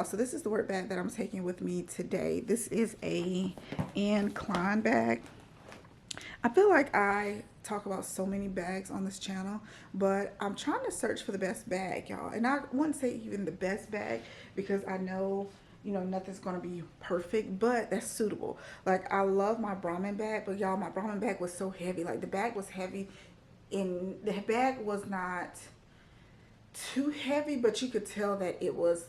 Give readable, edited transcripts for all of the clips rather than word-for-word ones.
y'all, so this is the work bag that I'm taking with me today. This is a Anne Klein bag. I feel like I talk about so many bags on this channel, but I'm trying to search for the best bag, y'all. And I wouldn't say even the best bag because I know, you know, nothing's gonna be perfect, but that's suitable. Like, I love my Brahmin bag, but y'all, my Brahmin bag was so heavy. Like, the bag was heavy, and the bag was not too heavy, but you could tell that it was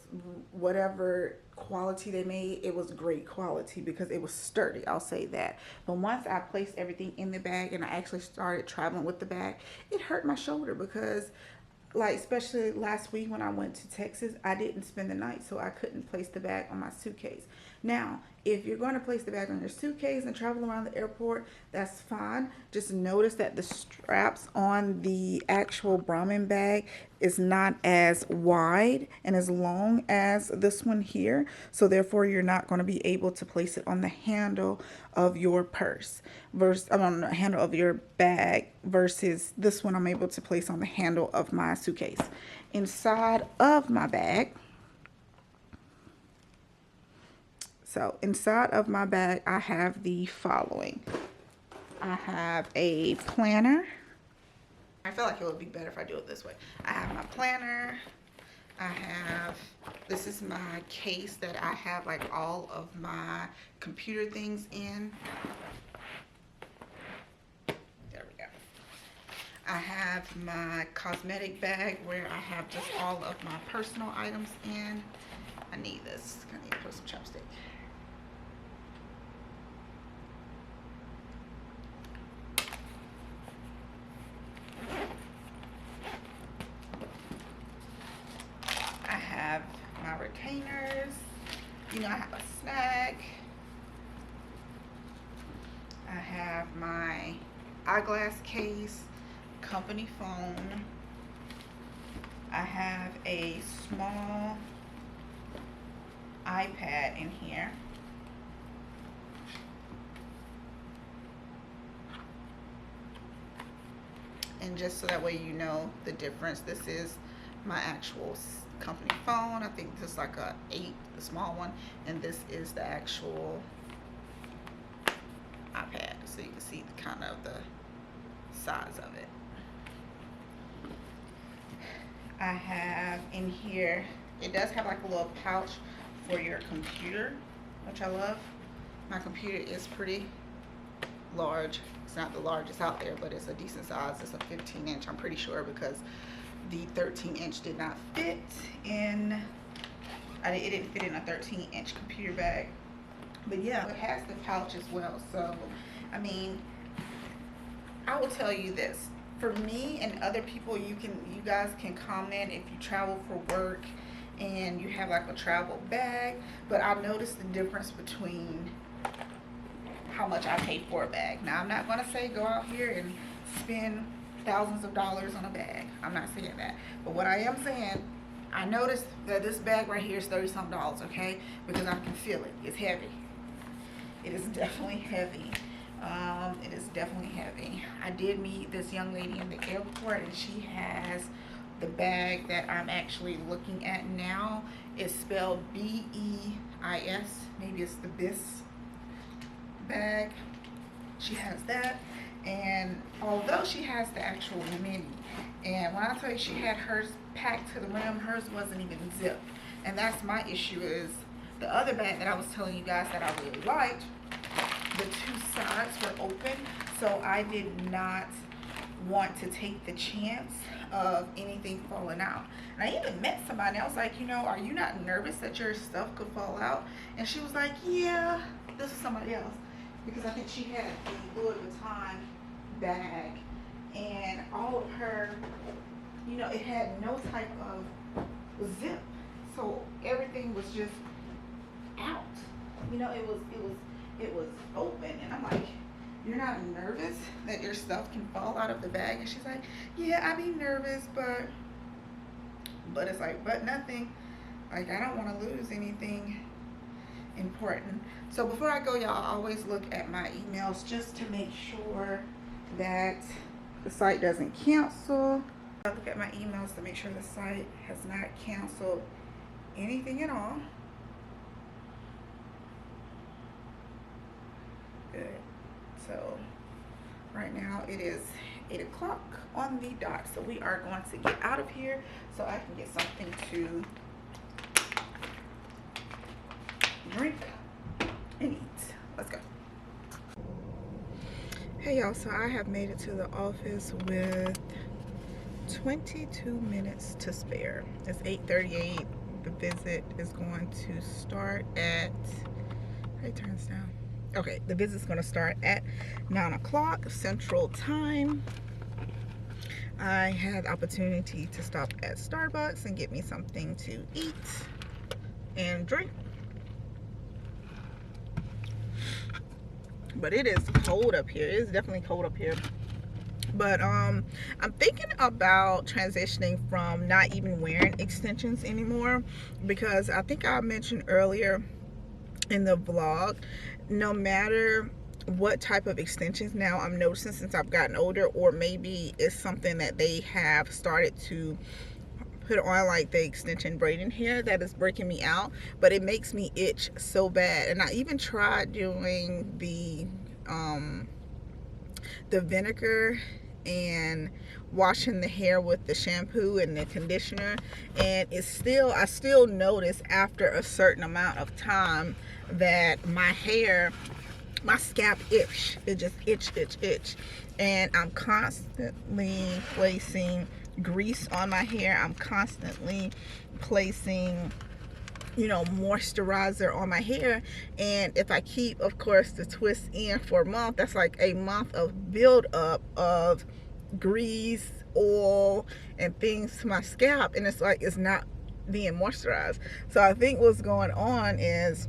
whatever quality they made, it was great quality because it was sturdy, I'll say that. But once I placed everything in the bag and I actually started traveling with the bag, it hurt my shoulder because, like, especially last week when I went to Texas, I didn't spend the night, so I couldn't place the bag on my suitcase. Now, if you're going to place the bag on your suitcase and travel around the airport, that's fine. Just notice that the straps on the actual Brahmin bag is not as wide and as long as this one here. So therefore, you're not going to be able to place it on the handle of your purse versus on the handle of your bag versus this one I'm able to place on the handle of my suitcase. Inside of my bag, I have the following. I have a planner. I feel like it would be better if I do it this way. I have my planner. This is my case that I have like all of my computer things in. There we go. I have my cosmetic bag where I have just all of my personal items in. I need this. I need to put some chapstick. I have my retainers. You know, I have a snack. I have my eyeglass case, company phone. I have a small iPad in here. And just so that way you know the difference, this is my actual company phone. I think this is like a 8, the small one, and this is the actual iPad, so you can see the kind of the size of it. I have in here, it does have like a little pouch for your computer, which I love. My computer is pretty large. It's not the largest out there, but it's a decent size. It's a 15-inch, I'm pretty sure, because the 13-inch did not fit in. It didn't fit in a 13-inch computer bag. But yeah, it has the pouch as well. So, I mean, I will tell you this. For me and other people, you guys can comment if you travel for work and you have like a travel bag. But I noticed the difference between how much I paid for a bag. Now, I'm not going to say go out here and spend thousands of dollars on a bag. I'm not saying that. But what I am saying, I noticed that this bag right here is $30-something, okay? Because I can feel it. It's heavy. It is definitely heavy. It is definitely heavy. I did meet this young lady in the airport, and she has the bag that I'm actually looking at now. It's spelled B-E-I-S. Maybe it's the BIS bag. She has that. And although she has the actual mini, and when I tell you she had hers packed to the rim, hers wasn't even zipped. And that's my issue. Is the other bag that I was telling you guys that I really liked, the two sides were open, so I did not want to take the chance of anything falling out. And I even met somebody else, like, you know, are you not nervous that your stuff could fall out? And she was like, yeah. This is somebody else, because I think she had the Louis Vuitton bag, and all of her, you know, it had no type of zip, so everything was just out. You know, it was open, and I'm like, you're not nervous that your stuff can fall out of the bag? And she's like, yeah, I'd be nervous, but it's like, but nothing. Like, I don't want to lose anything important. So before I go, y'all, I always look at my emails just to make sure that the site doesn't cancel. I look at my emails to make sure the site has not canceled anything at all. So right now it is 8 o'clock on the dot. So we are going to get out of here so I can get something to drink and eat. Let's go. Hey y'all, so I have made it to the office with 22 minutes to spare. It's 8:38. The visit is going to start at, how it turns down? Okay, the visit's going to start at 9 o'clock Central Time. I had the opportunity to stop at Starbucks and get me something to eat and drink. But it is cold up here. It is definitely cold up here. But I'm thinking about transitioning from not even wearing extensions anymore, because I think I mentioned earlier in the vlog, no matter what type of extensions now I'm noticing since I've gotten older, or maybe it's something that they have started to put on, like the extension braiding hair, that is breaking me out, but it makes me itch so bad. And I even tried doing the vinegar and washing the hair with the shampoo and the conditioner, and I still notice after a certain amount of time that my scalp itch. It just itch. And I'm constantly placing grease on my hair. I'm constantly placing, you know, moisturizer on my hair. And if I keep, of course, the twist in for a month, that's like a month of buildup of grease, oil, and things to my scalp, and it's like it's not being moisturized. So I think what's going on is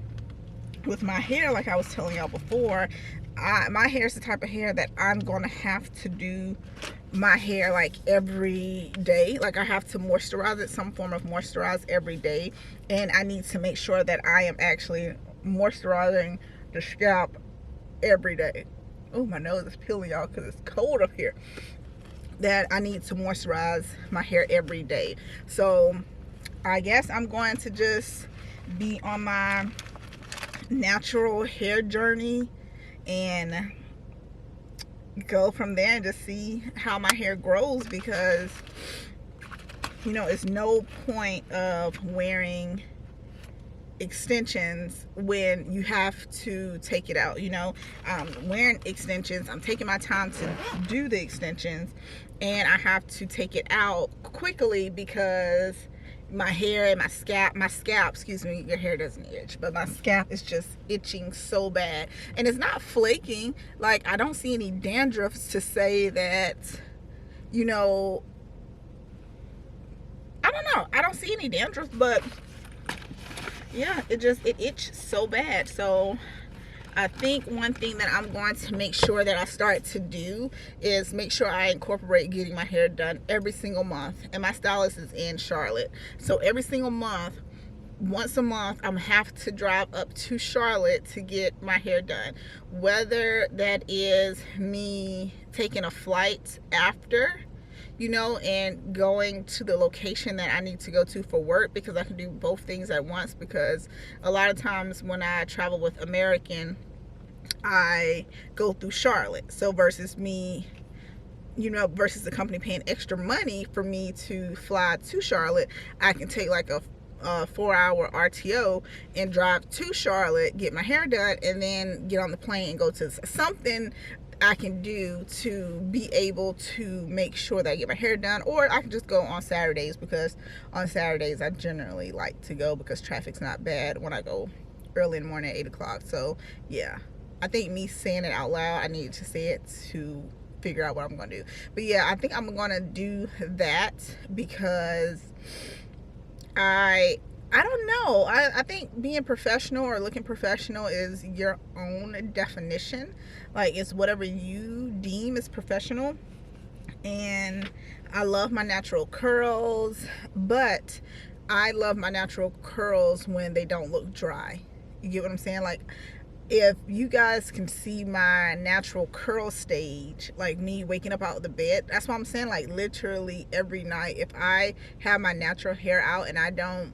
with my hair, like I was telling y'all before, my hair is the type of hair that I'm gonna have to do my hair like every day. Like I have to moisturize it, some form of moisturize every day, and I need to make sure that I am actually moisturizing the scalp every day. Oh, my nose is peeling, y'all, because it's cold up here. That I need to moisturize my hair every day. So I guess I'm going to just be on my natural hair journey and go from there and just see how my hair grows, because, you know, it's no point of wearing extensions when you have to take it out. You know, wearing extensions, I'm taking my time to do the extensions, and I have to take it out quickly because my hair and my scalp, excuse me, your hair doesn't itch, but my scalp is just itching so bad. And it's not flaking, like I don't see any dandruff to say that, you know, I don't know, I don't see any dandruff, but yeah, it itches so bad. So I think one thing that I'm going to make sure that I start to do is make sure I incorporate getting my hair done every single month. And my stylist is in Charlotte, so every single month, once a month, I'm gonna have to drive up to Charlotte to get my hair done. Whether that is me taking a flight after, you know, and going to the location that I need to go to for work, because I can do both things at once. Because a lot of times when I travel with American, I go through Charlotte. So versus me, you know, versus the company paying extra money for me to fly to Charlotte, I can take like a 4-hour RTO and drive to Charlotte, get my hair done, and then get on the plane and go to something I can do to be able to make sure that I get my hair done. Or I can just go on Saturdays, because on Saturdays I generally like to go because traffic's not bad when I go early in the morning at 8 o'clock. So yeah, I think me saying it out loud, I need to say it to figure out what I'm gonna do. But yeah, I think I'm gonna do that, because I don't know. I think being professional or looking professional is your own definition. Like, it's whatever you deem is professional. And I love my natural curls, but I love my natural curls when they don't look dry. You get what I'm saying? Like, if you guys can see my natural curl stage, like me waking up out of the bed, that's what I'm saying. Like, literally every night, if I have my natural hair out and I don't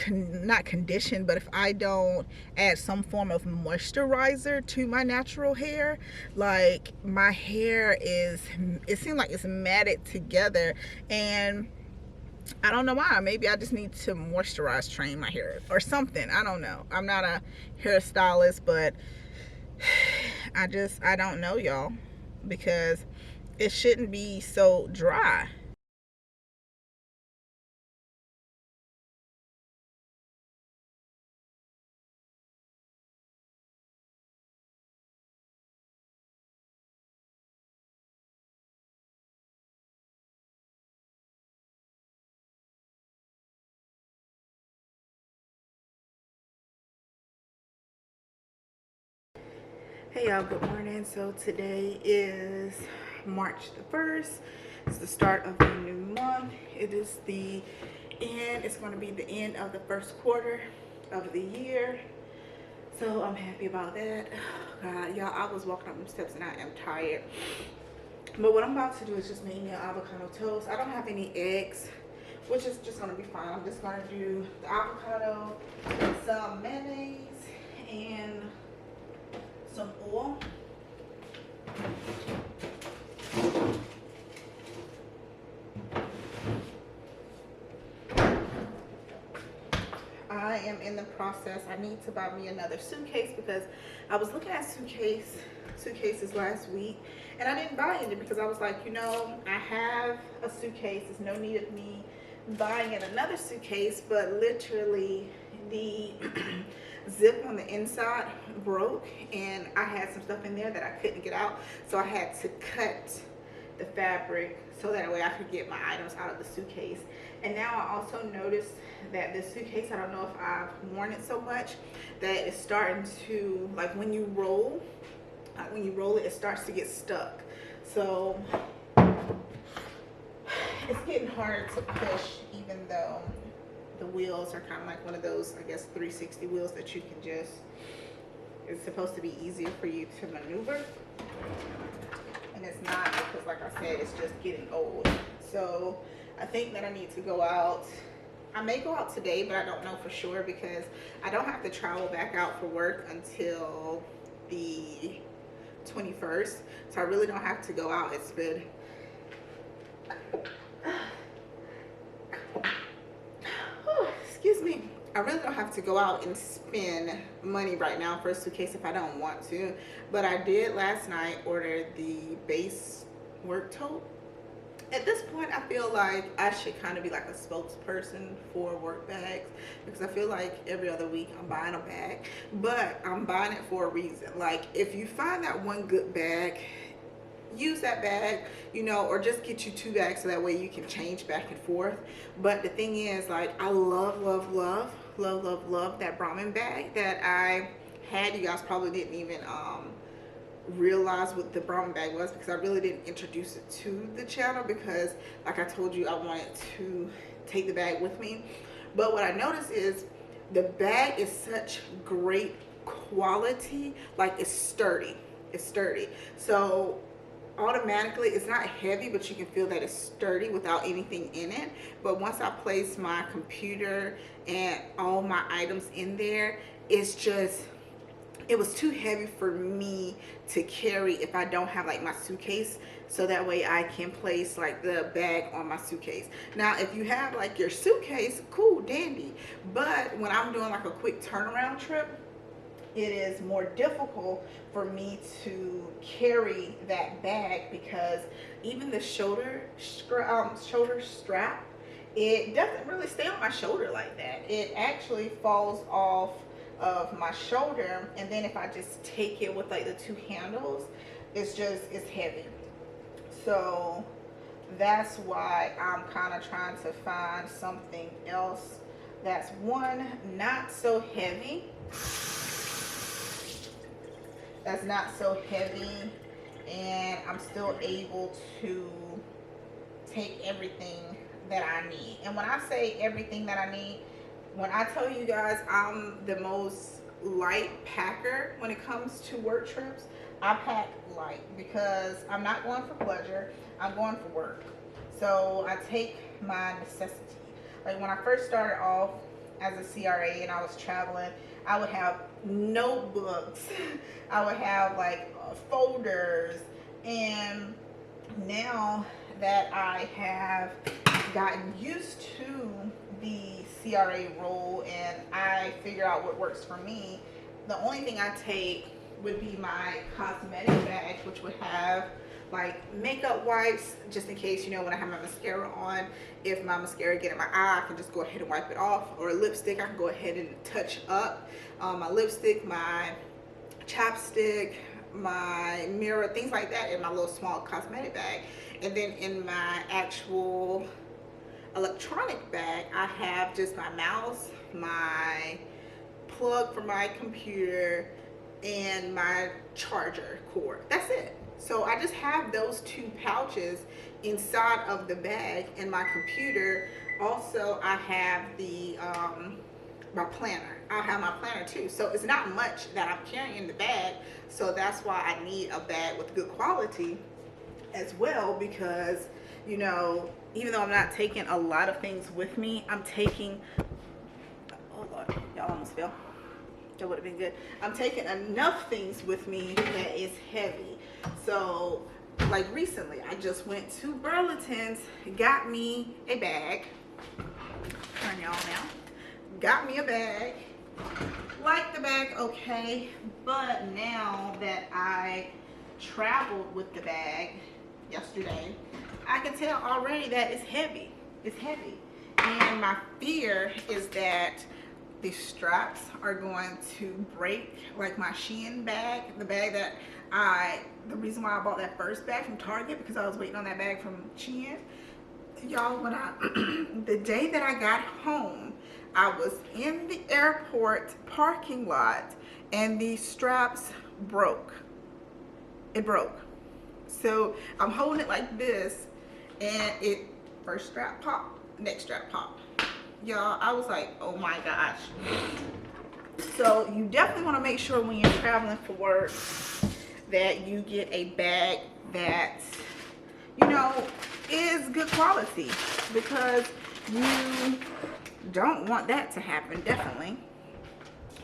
not condition, but if I don't add some form of moisturizer to my natural hair, like my hair is, it seems like it's matted together. And I don't know why. Maybe I just need to moisturize train my hair or something. I don't know. I'm not a hairstylist, but I don't know, y'all, because it shouldn't be so dry. Hey y'all, good morning. So today is March the 1st. It's the start of a new month. It is the end, it's going to be the end of the first quarter of the year. So I'm happy about that. God, y'all, I was walking up them steps and I am tired. But what I'm about to do is just make me an avocado toast. I don't have any eggs, which is just going to be fine. I'm just going to do the avocado, some mayonnaise, and some oil. I am in the process. I need to buy me another suitcase because I was looking at suitcases last week and I didn't buy any because I was like, you know, I have a suitcase. There's no need of me buying another suitcase, but literally the zip on the inside broke and I had some stuff in there that I couldn't get out, so I had to cut the fabric so that way I could get my items out of the suitcase. And now I also noticed that this suitcase, I don't know if I've worn it so much, that it's starting to, like when you roll it, it starts to get stuck. So it's getting harder to push, even though the wheels are kind of like one of those, I guess, 360 wheels that you can just, it's supposed to be easier for you to maneuver. And it's not, because like I said, it's just getting old. So I think that I need to go out. I may go out today, but I don't know for sure because I don't have to travel back out for work until the 21st. So I really don't have to go out. It's been excuse me. I really don't have to go out and spend money right now for a suitcase if I don't want to. But I did last night order the base work tote. At this point, I feel like I should kind of be like a spokesperson for work bags because I feel like every other week I'm buying a bag, but I'm buying it for a reason. Like if you find that one good bag, use that bag, you know, or just get you 2 bags so that way you can change back and forth. But the thing is, like, I love that Brahmin bag that I had. You guys probably didn't even realize what the Brahmin bag was because I really didn't introduce it to the channel because like I told you, I wanted to take the bag with me. But what I noticed is the bag is such great quality, like it's sturdy, so automatically it's not heavy, but you can feel that it's sturdy without anything in it. But once I place my computer and all my items in there, it's just, it was too heavy for me to carry if I don't have like my suitcase, so that way I can place like the bag on my suitcase. Now if you have like your suitcase, cool, dandy, but when I'm doing like a quick turnaround trip, it is more difficult for me to carry that bag because even the shoulder strap, it doesn't really stay on my shoulder like that. It actually falls off of my shoulder, and then if I just take it with like the 2 handles, it's heavy. So that's why I'm kind of trying to find something else that's one, not so heavy, and I'm still able to take everything that I need. And when I say everything that I need, when I tell you guys I'm the most light packer when it comes to work trips, I pack light because I'm not going for pleasure, I'm going for work. So I take my necessity. Like when I first started off as a CRA and I was traveling, I would have notebooks, I would have like folders, and now that I have gotten used to the CRA role and I figure out what works for me, the only thing I take would be my cosmetic bag, which would have like makeup wipes, just in case, you know, when I have my mascara on, if my mascara get in my eye, I can just go ahead and wipe it off. Or lipstick, I can go ahead and touch up my lipstick, my chapstick, my mirror, things like that in my little small cosmetic bag. And then in my actual electronic bag, I have just my mouse, my plug for my computer, and my charger cord. That's it. So I just have those 2 pouches inside of the bag. And my computer, also I have the my planner. I'll have my planner too. So it's not much that I'm carrying in the bag. So that's why I need a bag with good quality as well, because, you know, even though I'm not taking a lot of things with me, I'm taking, oh Lord, y'all almost fell. That would have been good. I'm taking enough things with me that is heavy. So like recently, I just went to Burlington's, got me a bag. Turn y'all now. Got me a bag. Like the bag, okay. But now that I traveled with the bag yesterday, I can tell already that it's heavy. It's heavy. And my fear is that the straps are going to break, like my Shein bag, the bag that the reason why I bought that first bag from Target, because I was waiting on that bag from Shein. Y'all, when the day that I got home, I was in the airport parking lot and the straps broke. It broke. So I'm holding it like this, and first strap popped, next strap popped. Y'all, I was like, oh my gosh. So you definitely want to make sure when you're traveling for work that you get a bag that, you know, is good quality, because you don't want that to happen. Definitely.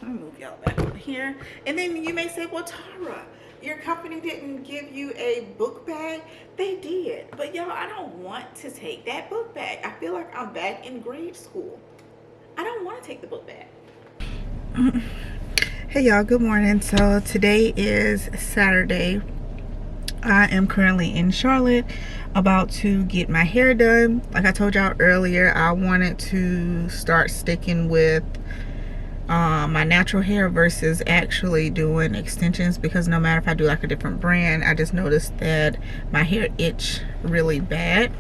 Let me move y'all back over here. And then you may say, well, Tara, your company didn't give you a book bag. They did, but y'all, I don't want to take that book bag. I feel like I'm back in grade school. I don't want to take the book bag. Hey y'all, good morning. So today is Saturday. I am currently in Charlotte, about to get my hair done. Like I told y'all earlier, I wanted to start sticking with my natural hair versus actually doing extensions, because no matter if I do like a different brand, I just noticed that my hair itch really bad.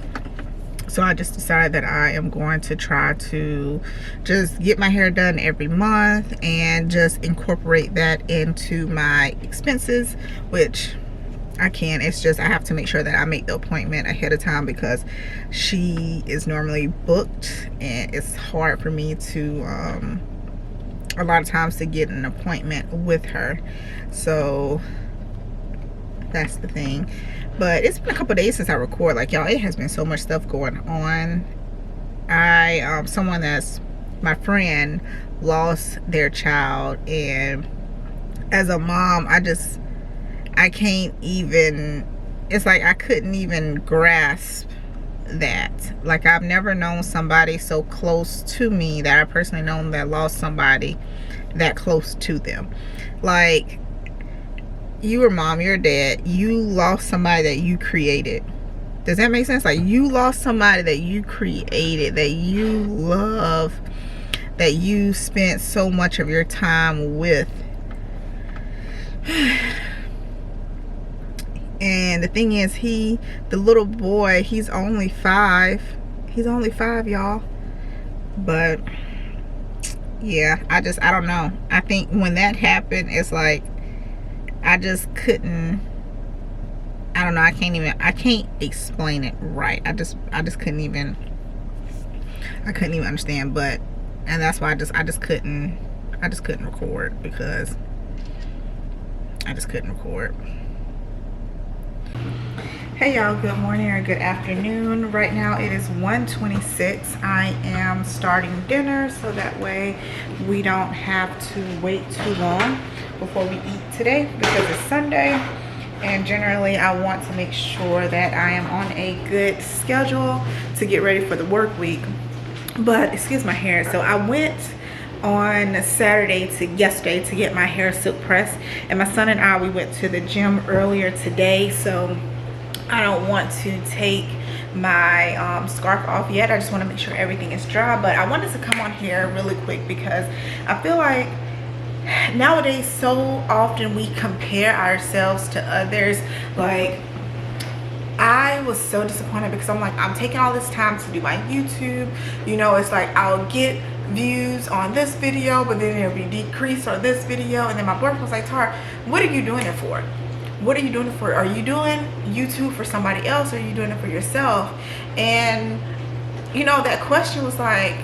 So I just decided that I am going to try to just get my hair done every month and just incorporate that into my expenses, which I can. It's just I have to make sure that I make the appointment ahead of time, because she is normally booked and it's hard for me to a lot of times to get an appointment with her. So that's the thing. But it's been a couple days since I record. Like, y'all, it has been so much stuff going on. Someone that's my friend lost their child, and as a mom, I can't even, it's like I couldn't even grasp that. Like, I've never known somebody so close to me that I personally known that lost somebody that close to them. Like, you were mom, you're dad, you lost somebody that you created. Does that make sense? Like, you lost somebody that you created, that you love, that you spent so much of your time with. And the thing is, the little boy, he's only 5. He's only 5, y'all. But yeah, I don't know. I think when that happened, it's like I just couldn't, I don't know, I can't explain it right. I just couldn't even understand. But, and that's why I just couldn't record, because I just couldn't record. Hey y'all, good morning or good afternoon. Right now it is 1:26. I am starting dinner so that way we don't have to wait too long before we eat today because it's Sunday, and generally I want to make sure that I am on a good schedule to get ready for the work week. But excuse my hair, so I went on yesterday to get my hair silk pressed, and my son and I, we went to the gym earlier today, so I don't want to take my scarf off yet. I just want to make sure everything is dry. But I wanted to come on here really quick because I feel like nowadays so often we compare ourselves to others. Like, I was so disappointed because I'm like, I'm taking all this time to do my YouTube. You know, it's like I'll get views on this video, but then it'll be decreased on this video. And then my boyfriend was like, Tara, what are you doing it for? What are you doing it for? Are you doing YouTube for somebody else, or are you doing it for yourself? And you know, that question was like,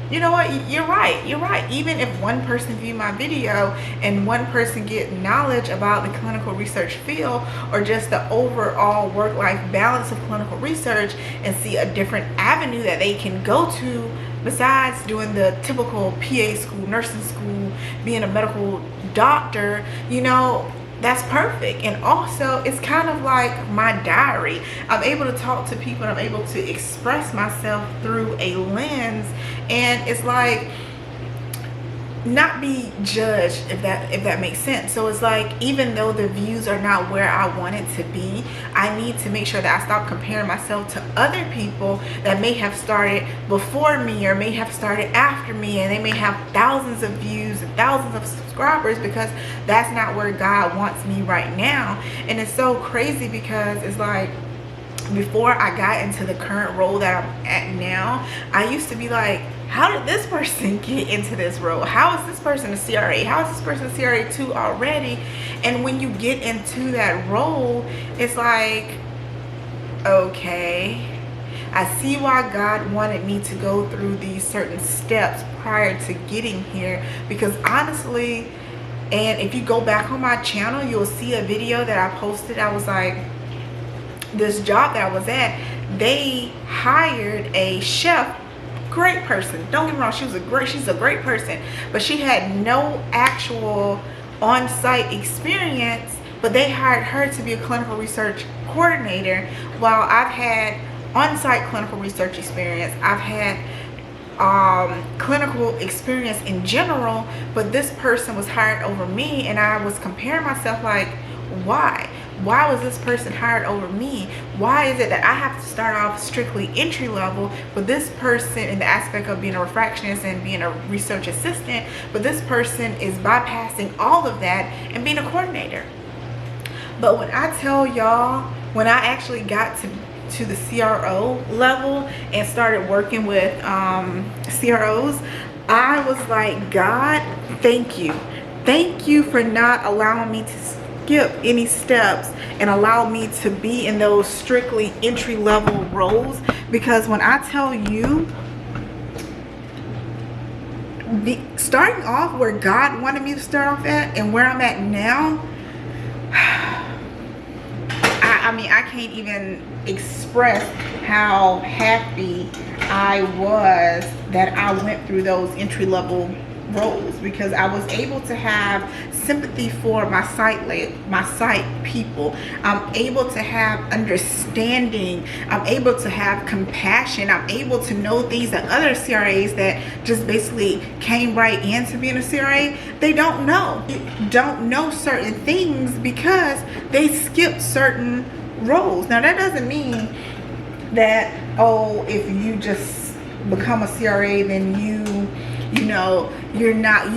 you know what, you're right. Even if one person view my video and one person get knowledge about the clinical research field, or just the overall work-life balance of clinical research, and see a different avenue that they can go to besides doing the typical PA school, nursing school, being a medical doctor, you know, that's perfect. And also, it's kind of like my diary. I'm able to talk to people and I'm able to express myself through a lens, and it's like not be judged, if that makes sense. So it's like, even though the views are not where I want it to be, I need to make sure that I stop comparing myself to other people that may have started before me or may have started after me, and they may have thousands of views and thousands of subscribers, because that's not where God wants me right now. And it's so crazy because it's like, before I got into the current role that I'm at now, I used to be like, how did this person get into this role? How is this person a CRA? How is this person a CRA 2 already? And when you get into that role, it's like, okay, I see why God wanted me to go through these certain steps prior to getting here. Because honestly, and if you go back on my channel, you'll see a video that I posted. I was like, this job that I was at, they hired a chef, great person, don't get me wrong, she's a great person, but she had no actual on-site experience, but they hired her to be a clinical research coordinator, while I've had on-site clinical research experience. I've had clinical experience in general, but this person was hired over me, and I was comparing myself like, why was this person hired over me? Why is it that I have to start off strictly entry level, but this person, in the aspect of being a refractionist and being a research assistant, but this person is bypassing all of that and being a coordinator? But when I tell y'all, when I actually got to the CRO level and started working with CROs, I was like, God, thank you for not allowing me to skip any steps and allow me to be in those strictly entry level roles. Because when I tell you, starting off where God wanted me to start off at and where I'm at now, I mean, I can't even express how happy I was that I went through those entry level roles, because I was able to have sympathy for my site people. I'm able to have understanding. I'm able to have compassion. I'm able to know things that other CRAs that just basically came right into being a CRA, they don't know. Don't know certain things because they skipped certain roles. Now that doesn't mean that, oh, if you just become a CRA, then you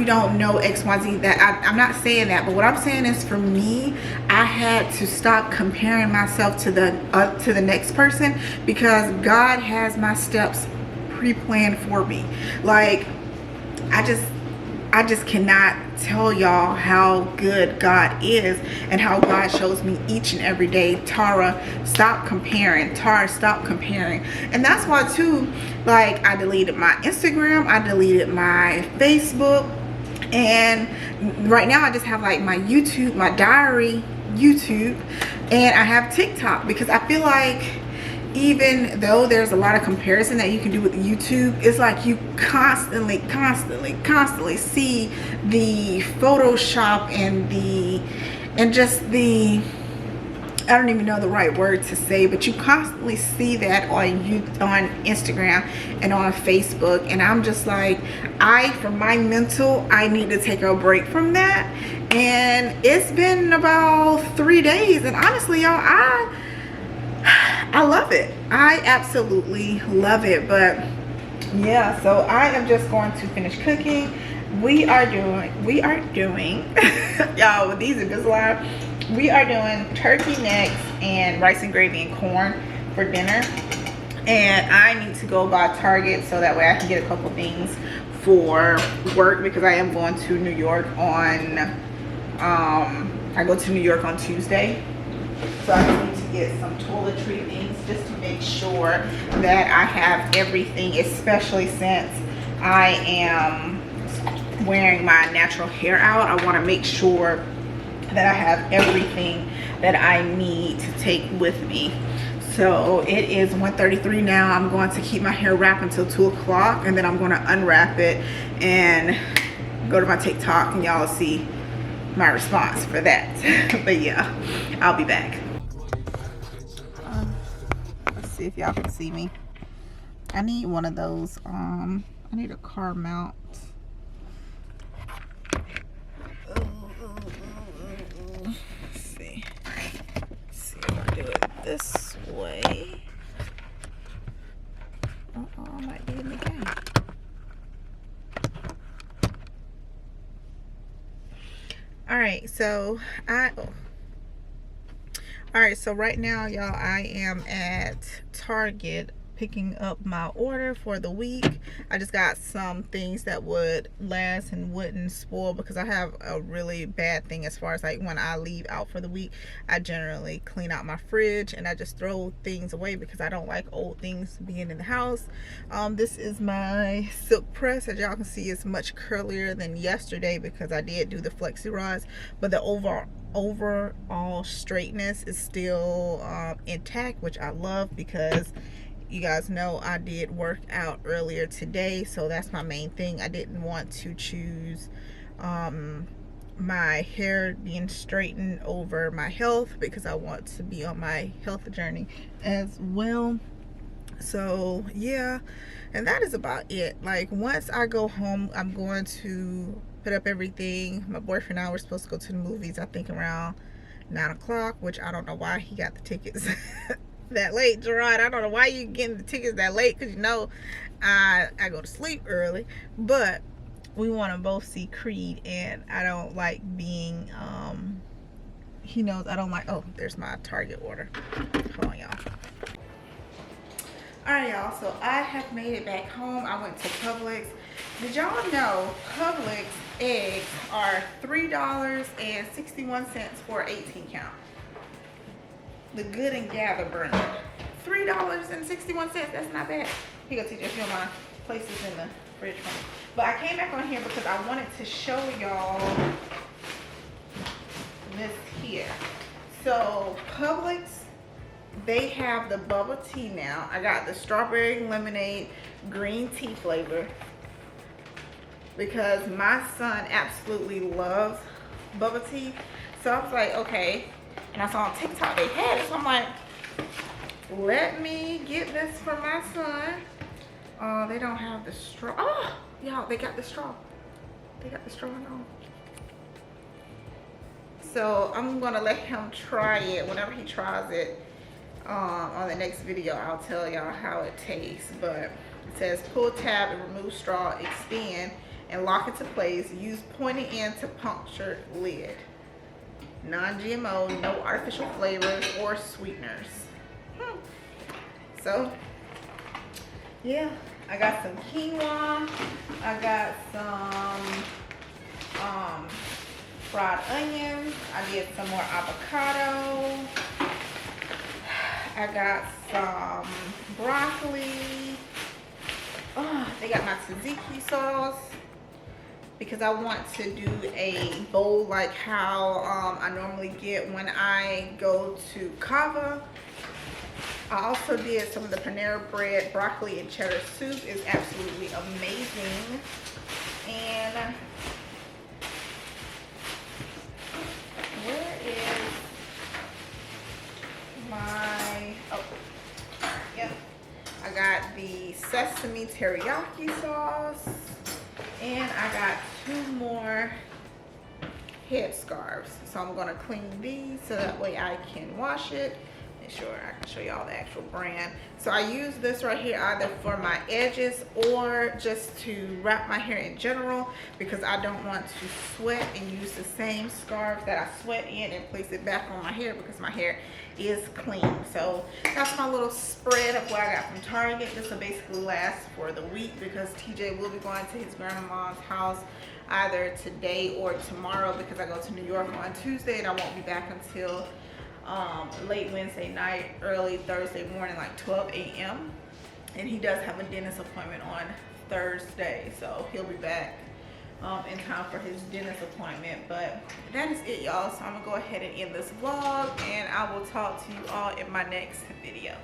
don't know XYZ. That I'm not saying that, but what I'm saying is, for me, I had to stop comparing myself to the next person, because God has my steps pre-planned for me. Like, I just cannot tell y'all how good God is and how God shows me each and every day. Tara, stop comparing. Tara, stop comparing. And that's why too, like, I deleted my Instagram, I deleted my Facebook, and right now I just have like my YouTube, my diary YouTube and I have TikTok, because I feel like even though there's a lot of comparison that you can do with YouTube, it's like you constantly see the Photoshop and just the, I don't even know the right word to say, but you constantly see that on Instagram and on Facebook, and I'm just like, for my mental, I need to take a break from that. And it's been about 3 days, and honestly, y'all, I love it. I absolutely love it. But yeah, so I am just going to finish cooking. We are doing y'all, with these Invisalign, we are doing turkey necks and rice and gravy and corn for dinner. And I need to go by Target so that way I can get a couple things for work, because I am going to New York on I go to New York on Tuesday. So I just need to get some toiletry things just to make sure that I have everything, especially since I am wearing my natural hair out. I want to make sure that I have everything that I need to take with me. So it is 1:33 now. I'm going to keep my hair wrapped until 2 o'clock, and then I'm going to unwrap it and go to my TikTok, and y'all will see my response for that. But yeah, I'll be back. Let's see if y'all can see me. I need one of those. I need a car mount. Let's see if I do it this way. I might be in the game. Alright, so right now, y'all, I am at Target picking up my order for the week. I just got some things that would last and wouldn't spoil, because I have a really bad thing as far as like when I leave out for the week, I generally clean out my fridge and I just throw things away because I don't like old things being in the house. This is my silk press. As y'all can see, it's much curlier than yesterday because I did do the flexi rods, but the overall straightness is still intact, which I love, because you guys know I did work out earlier today, so that's my main thing. I didn't want to choose my hair being straightened over my health, because I want to be on my health journey as well. So yeah, and that is about it. Like, once I go home, I'm going to put up everything. My boyfriend and I were supposed to go to the movies, I think around 9 o'clock, which I don't know why he got the tickets that late. Gerard, I don't know why you getting the tickets that late, because you know I go to sleep early. But we want to both see Creed, and I don't like being he knows I don't like. Oh, there's my Target order. Hold on, y'all. Alright, y'all, so I have made it back home. I went to Publix. Did y'all know Publix eggs are $3.61 for 18 count? The Good and Gather brand. $3.61. That's not bad. Here go, TJ, if you don't mind. Place this in the fridge for me. But I came back on here because I wanted to show y'all this here. So Publix, they have the bubble tea now. I got the strawberry lemonade green tea flavor because my son absolutely loves bubble tea. So I was like, okay. And I saw on TikTok they had it, so I'm like, let me get this for my son. Oh, they don't have the straw. Oh, y'all, they got the straw. They got the straw on. So I'm gonna let him try it. Whenever he tries it, on the next video, I'll tell y'all how it tastes. But it says pull tab and remove straw, extend and lock into place. Use pointy end to puncture lid. Non-GMO, no artificial flavors or sweeteners. So yeah, I got some quinoa. I got some fried onions. I did some more avocado. I got some broccoli. Oh, they got my tzatziki sauce. because I want to do a bowl like how I normally get when I go to Cava. I also did some of the Panera Bread broccoli and cheddar soup. It's absolutely amazing. And where is my, oh, yeah. I got the sesame teriyaki sauce. And I got 2 more headscarves. So I'm gonna clean these so that way I can wash it. Make sure I can show y'all the actual brand. So I use this right here either for my edges or just to wrap my hair in general, because I don't want to sweat and use the same scarf that I sweat in and place it back on my hair, because my hair is clean. So that's my little spread of what I got from Target. This will basically last for the week, because TJ will be going to his grandma's house either today or tomorrow, because I go to New York on Tuesday and I won't be back until late Wednesday night, early Thursday morning, like 12 a.m. And he does have a dentist appointment on Thursday, so he'll be back in time for his dentist appointment. But that is it, y'all. So I'm gonna go ahead and end this vlog, and I will talk to you all in my next video.